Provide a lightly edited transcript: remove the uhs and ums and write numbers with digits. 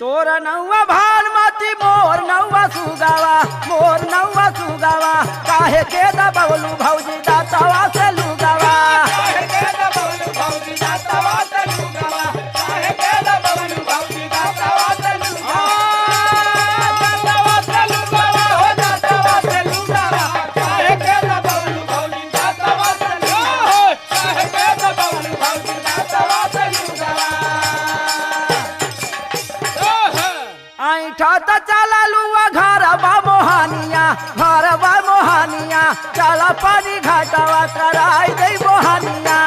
तोर नौवा भान माती मोर नौवा सुगावा काहे के दबवलू भौजी दातावा से लुगावा ऐठा त चला लुआ घर बा मोहानिया चला पानी घाटावा कराई दे मोहानिया